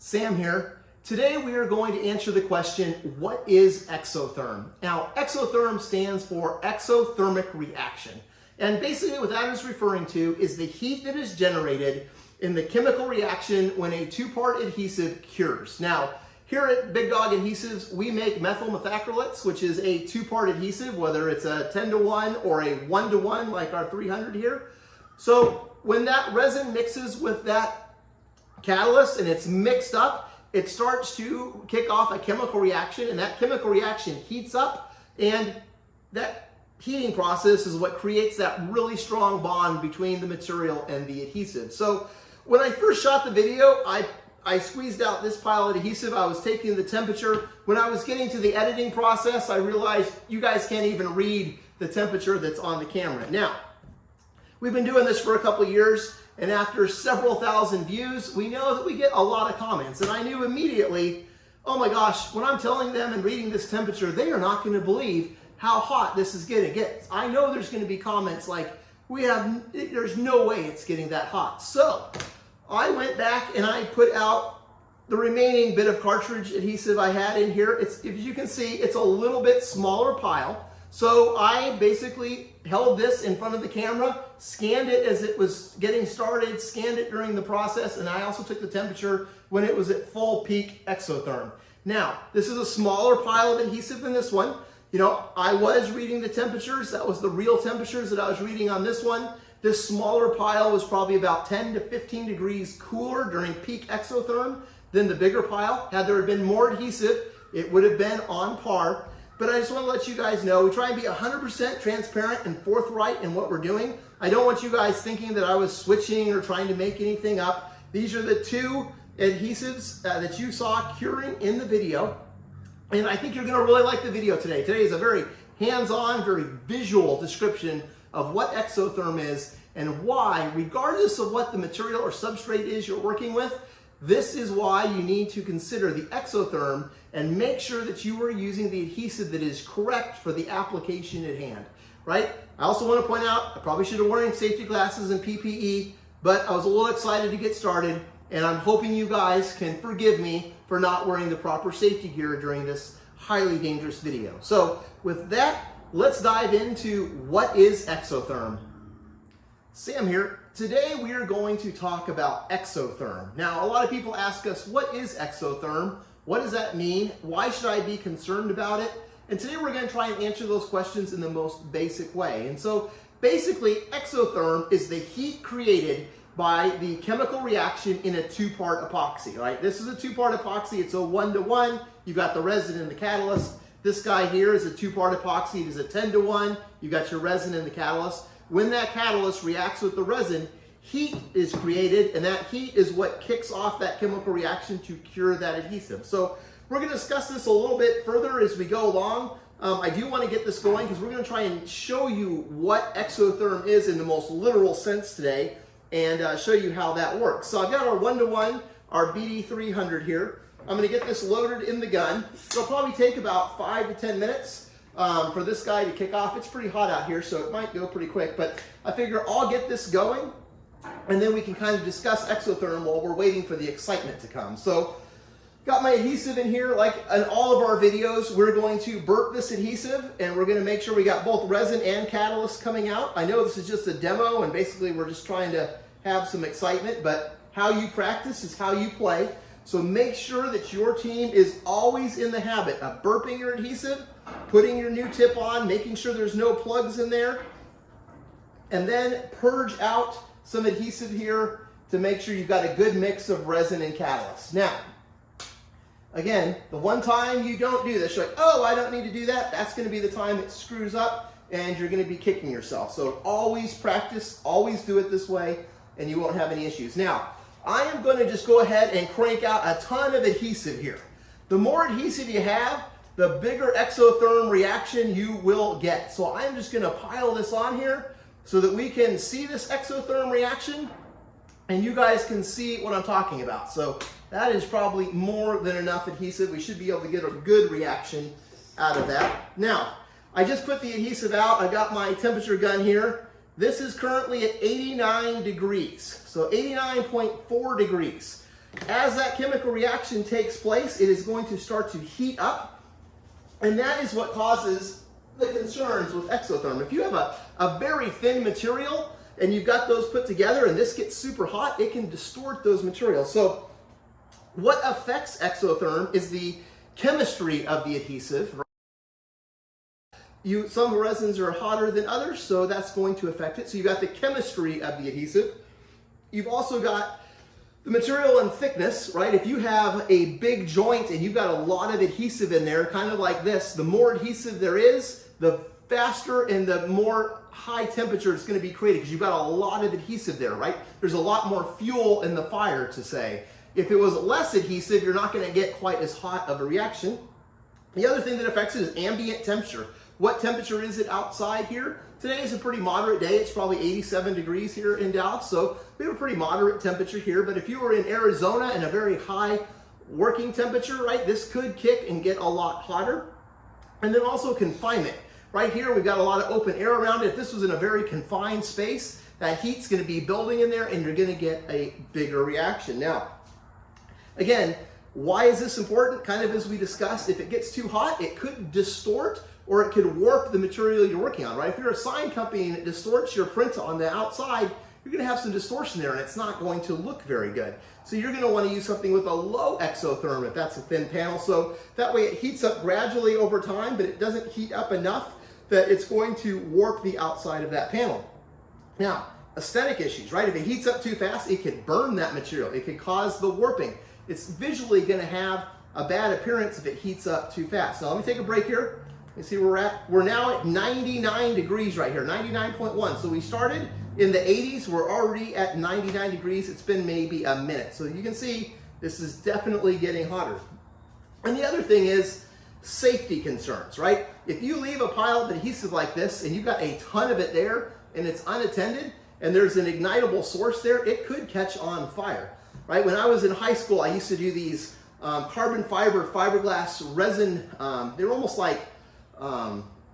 Sam here. Today we are going to answer the question, what is exotherm? Now, exotherm stands for exothermic reaction. And basically what that is referring to is the heat that is generated in the chemical reaction when a two-part adhesive cures. Now, here at Big Dog Adhesives, we make methyl methacrylates, which is a two-part adhesive, whether it's a 10-to-1 or a 1-to-1 like our 300 here. So when that resin mixes with that catalyst and it's mixed up, it starts to kick off a chemical reaction, and that chemical reaction heats up, and that heating process is what creates that really strong bond between the material and the adhesive. So when I first shot the video, I squeezed out this pile of adhesive. I was taking the temperature. When I was getting to the editing process, I realized you guys can't even read the temperature that's on the camera. Now, we've been doing this for a couple years, and after several thousand views, we know that we get a lot of comments. And I knew immediately, oh my gosh, when I'm telling them and reading this temperature, they are not going to believe how hot this is going to get. I know there's going to be comments like, there's no way it's getting that hot. So I went back and I put out the remaining bit of cartridge adhesive I had in here. As you can see, it's a little bit smaller pile. So I basically held this in front of the camera, scanned it as it was getting started, scanned it during the process, and I also took the temperature when it was at full peak exotherm. Now, this is a smaller pile of adhesive than this one. You know, I was reading the temperatures. That was the real temperatures that I was reading on this one. This smaller pile was probably about 10 to 15 degrees cooler during peak exotherm than the bigger pile. Had there been more adhesive, it would have been on par. But I just want to let you guys know, we try and be 100% transparent and forthright in what we're doing. I don't want you guys thinking that I was switching or trying to make anything up. These are the two adhesives that you saw curing in the video. And I think you're going to really like the video today. Today is a very hands-on, very visual description of what exotherm is and why, regardless of what the material or substrate is you're working with, this is why you need to consider the exotherm and make sure that you are using the adhesive that is correct for the application at hand, right? I also want to point out, I probably should have worn safety glasses and PPE, but I was a little excited to get started, and I'm hoping you guys can forgive me for not wearing the proper safety gear during this highly dangerous video. So with that, let's dive into what is exotherm. Sam here. Today we are going to talk about exotherm. Now, a lot of people ask us, what is exotherm? What does that mean? Why should I be concerned about it? And today we're going to try and answer those questions in the most basic way. And so basically, exotherm is the heat created by the chemical reaction in a two-part epoxy, right? This is a two-part epoxy. It's a 1-to-1. You've got the resin and the catalyst. This guy here is a two-part epoxy. It is a 10-to-1. You've got your resin and the catalyst. When that catalyst reacts with the resin, heat is created, and that heat is what kicks off that chemical reaction to cure that adhesive. So we're going to discuss this a little bit further as we go along. I do want to get this going because we're going to try and show you what exotherm is in the most literal sense today and show you how that works. So I've got our 1-to-1, our BD300 here. I'm going to get this loaded in the gun. It'll probably take about 5 to 10 minutes. For this guy to kick off. It's pretty hot out here, so it might go pretty quick, but I figure I'll get this going, and then we can kind of discuss exotherm while we're waiting for the excitement to come. So, got my adhesive in here. Like in all of our videos, we're going to burp this adhesive, and we're going to make sure we got both resin and catalyst coming out. I know this is just a demo, and basically we're just trying to have some excitement, but how you practice is how you play. So make sure that your team is always in the habit of burping your adhesive, putting your new tip on, making sure there's no plugs in there, and then purge out some adhesive here to make sure you've got a good mix of resin and catalyst. Now, again, the one time you don't do this, you're like, oh, I don't need to do that, that's going to be the time it screws up and you're going to be kicking yourself. So always practice, always do it this way, and you won't have any issues. Now, I am going to just go ahead and crank out a ton of adhesive here. The more adhesive you have, the bigger exotherm reaction you will get. So I'm just going to pile this on here so that we can see this exotherm reaction and you guys can see what I'm talking about. So that is probably more than enough adhesive. We should be able to get a good reaction out of that. Now, I just put the adhesive out. I got my temperature gun here. This is currently at 89 degrees, so 89.4 degrees. as that chemical reaction takes place, it is going to start to heat up, and that is what causes the concerns with exotherm. If you have a very thin material and you've got those put together and this gets super hot, it can distort those materials. So what affects exotherm is the chemistry of the adhesive. Some resins are hotter than others, so that's going to affect it. So you've got the chemistry of the adhesive. You've also got the material and thickness, right? If you have a big joint and you've got a lot of adhesive in there, kind of like this, the more adhesive there is, the faster and the more high temperature it's going to be created because you've got a lot of adhesive there, right? There's a lot more fuel in the fire, to say. If it was less adhesive, you're not going to get quite as hot of a reaction. The other thing that affects it is ambient temperature. What temperature is it outside here? Today is a pretty moderate day. It's probably 87 degrees here in Dallas, so we have a pretty moderate temperature here. But if you were in Arizona and a very high working temperature, right, this could kick and get a lot hotter. And then also confinement. Right here, we've got a lot of open air around it. If this was in a very confined space, that heat's going to be building in there and you're going to get a bigger reaction. Now, again, why is this important? Kind of as we discussed, if it gets too hot, it could distort or it could warp the material you're working on, right? If you're a sign company and it distorts your print on the outside, you're going to have some distortion there and it's not going to look very good. So you're going to want to use something with a low exotherm if that's a thin panel. So that way it heats up gradually over time, but it doesn't heat up enough that it's going to warp the outside of that panel. Now, aesthetic issues, right? If it heats up too fast, it could burn that material. It could cause the warping. It's visually going to have a bad appearance if it heats up too fast. Now let me take a break here. You see where we're at? We're now at 99 degrees right here, 99.1. So we started in the 80s. We're already at 99 degrees. It's been maybe a minute. So you can see this is definitely getting hotter. And the other thing is safety concerns, right? If you leave a pile of adhesive like this and you've got a ton of it there and it's unattended and there's an ignitable source there, it could catch on fire, right? When I was in high school, I used to do these carbon fiber fiberglass resin. They were almost like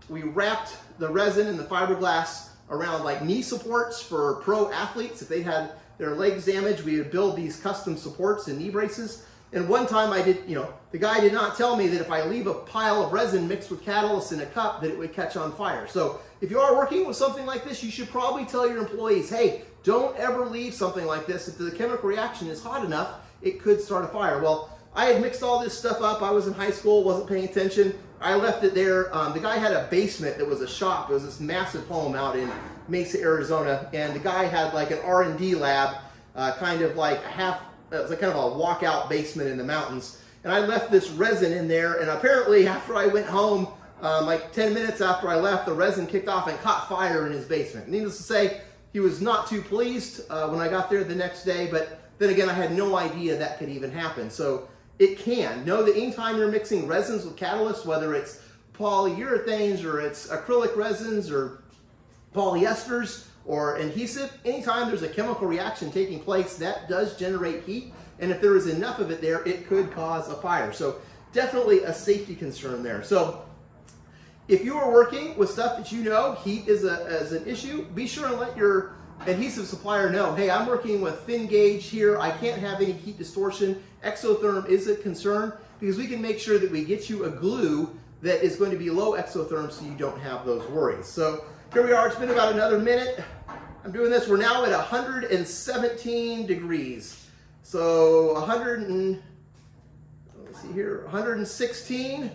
we wrapped the resin and the fiberglass around like knee supports for pro athletes. If they had their legs damaged, we would build these custom supports and knee braces. And one time I did, the guy did not tell me that if I leave a pile of resin mixed with catalyst in a cup that it would catch on fire. So if you are working with something like this, you should probably tell your employees, hey, don't ever leave something like this. If the chemical reaction is hot enough, it could start a fire. Well, I had mixed all this stuff up. I was in high school, wasn't paying attention. I left it there. The guy had a basement that was a shop. It was this massive home out in Mesa, Arizona. And the guy had like an R&D lab, kind of like it was like kind of a walkout basement in the mountains. And I left this resin in there. And apparently after I went home, like 10 minutes after I left, the resin kicked off and caught fire in his basement. Needless to say, he was not too pleased when I got there the next day. But then again, I had no idea that could even happen. So it can. Know that anytime you're mixing resins with catalysts, whether it's polyurethanes or it's acrylic resins or polyesters or adhesive, anytime there's a chemical reaction taking place, that does generate heat. And if there is enough of it there, it could cause a fire. So definitely a safety concern there. So if you are working with stuff that you know heat is an issue, be sure and let your adhesive supplier know, hey, I'm working with thin gauge here. I can't have any heat distortion. Exotherm is a concern, because we can make sure that we get you a glue that is going to be low exotherm so you don't have those worries. So here we are. It's been about another minute. I'm doing this. We're now at 117 degrees. So 116.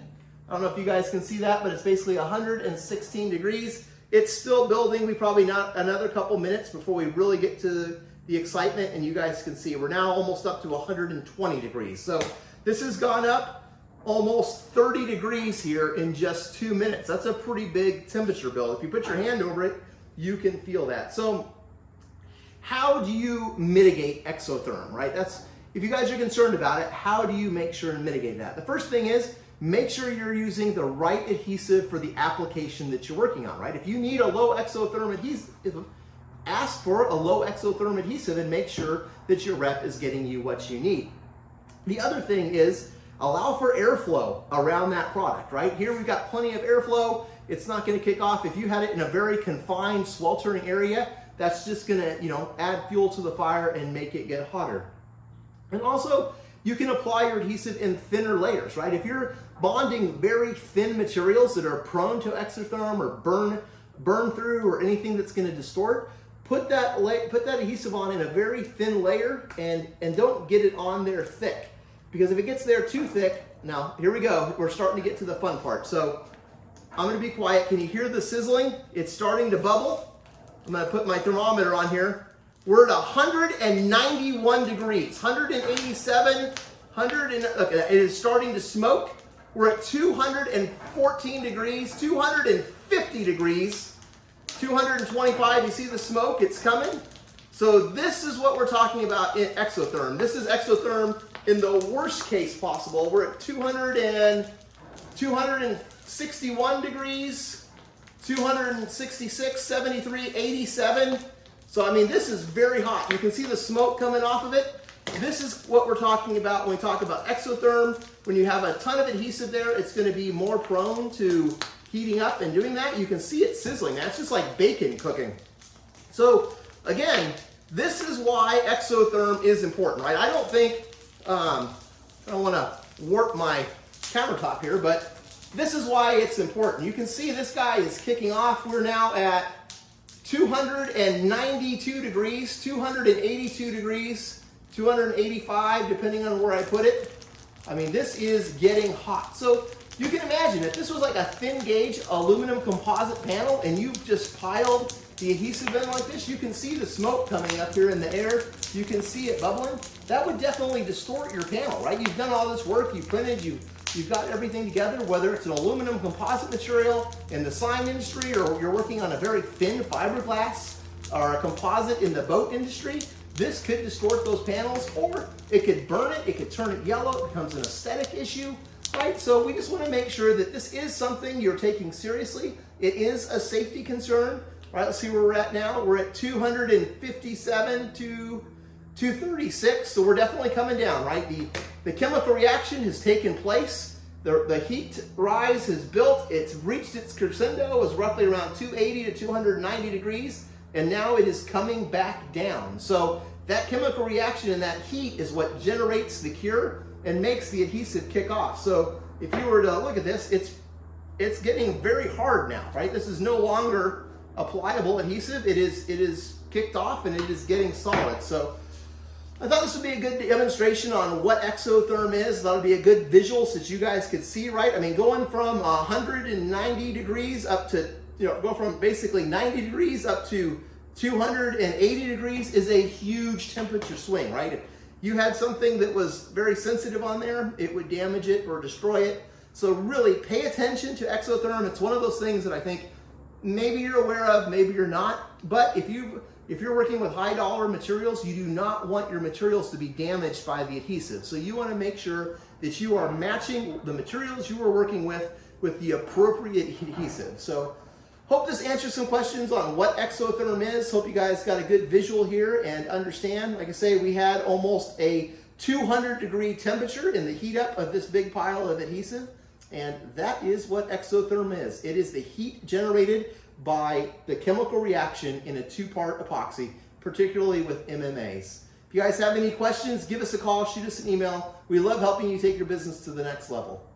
I don't know if you guys can see that, but it's basically 116 degrees. It's still building. We probably not another couple minutes before we really get to the excitement, and you guys can see we're now almost up to 120 degrees. So this has gone up almost 30 degrees here in just 2 minutes. That's a pretty big temperature build. If you put your hand over it, you can feel that. So how do you mitigate exotherm, right? That's, if you guys are concerned about it, how do you make sure to mitigate that? The first thing is, make sure you're using the right adhesive for the application that you're working on, right? If you need a low exotherm adhesive, ask for a low exotherm adhesive and make sure that your rep is getting you what you need. The other thing is, allow for airflow around that product, right? Here we've got plenty of airflow. It's not gonna kick off. If you had it in a very confined, sweltering area, that's just gonna, add fuel to the fire and make it get hotter. And also, you can apply your adhesive in thinner layers, right? If you're bonding very thin materials that are prone to exotherm or burn through or anything that's going to distort, put that adhesive on in a very thin layer and don't get it on there thick. Because if it gets there too thick, now here we go, we're starting to get to the fun part. So I'm going to be quiet. Can you hear the sizzling? It's starting to bubble. I'm going to put my thermometer on here. We're at 191 degrees, 187, look, it is starting to smoke. We're at 214 degrees, 250 degrees, 225. You see the smoke? It's coming. So this is what we're talking about in exotherm. This is exotherm in the worst case possible. We're at 261 degrees, 266, 73, 87. So, I mean, this is very hot. You can see the smoke coming off of it. This is what we're talking about when we talk about exotherm. When you have a ton of adhesive there, it's going to be more prone to heating up and doing that. You can see it sizzling. That's just like bacon cooking. So, again, this is why exotherm is important, right? I don't think, I don't want to warp my countertop here, but this is why it's important. You can see this guy is kicking off. We're now at 292 degrees, 282 degrees, 285, depending on where I put it. I mean, this is getting hot. So you can imagine if this was like a thin gauge aluminum composite panel and you've just piled the adhesive in like this, you can see the smoke coming up here in the air. You can see it bubbling. That would definitely distort your panel, right? You've done all this work, you've printed, you've got everything together, whether it's an aluminum composite material in the sign industry or you're working on a very thin fiberglass or a composite in the boat industry. This could distort those panels, or it could burn it, it could turn it yellow, it becomes an aesthetic issue, right? So we just want to make sure that this is something you're taking seriously. It is a safety concern, right? Let's see where we're at now. We're at 257 to 236, so we're definitely coming down, right? The chemical reaction has taken place. The heat rise has built. It's reached its crescendo. It was roughly around 280 to 290 degrees, and now it is coming back down. So that chemical reaction and that heat is what generates the cure and makes the adhesive kick off. So if you were to look at this, it's getting very hard now, right? This is no longer a pliable adhesive. It is kicked off and it is getting solid. So I thought this would be a good demonstration on what exotherm is. That would be a good visual so that you guys could see, right? I mean, going from 190 degrees up to, go from basically 90 degrees up to 280 degrees is a huge temperature swing, right? If you had something that was very sensitive on there, it would damage it or destroy it. So really pay attention to exotherm. It's one of those things that I think maybe you're aware of, maybe you're not. But if you're working with high dollar materials, you do not want your materials to be damaged by the adhesive. So you want to make sure that you are matching the materials you are working with the appropriate adhesive. So hope this answers some questions on what exotherm is. Hope you guys got a good visual here and understand. Like I say, we had almost a 200-degree temperature in the heat up of this big pile of adhesive. And that is what exotherm is. It is the heat generated by the chemical reaction in a two-part epoxy, particularly with MMAs. If you guys have any questions, give us a call, shoot us an email. We love helping you take your business to the next level.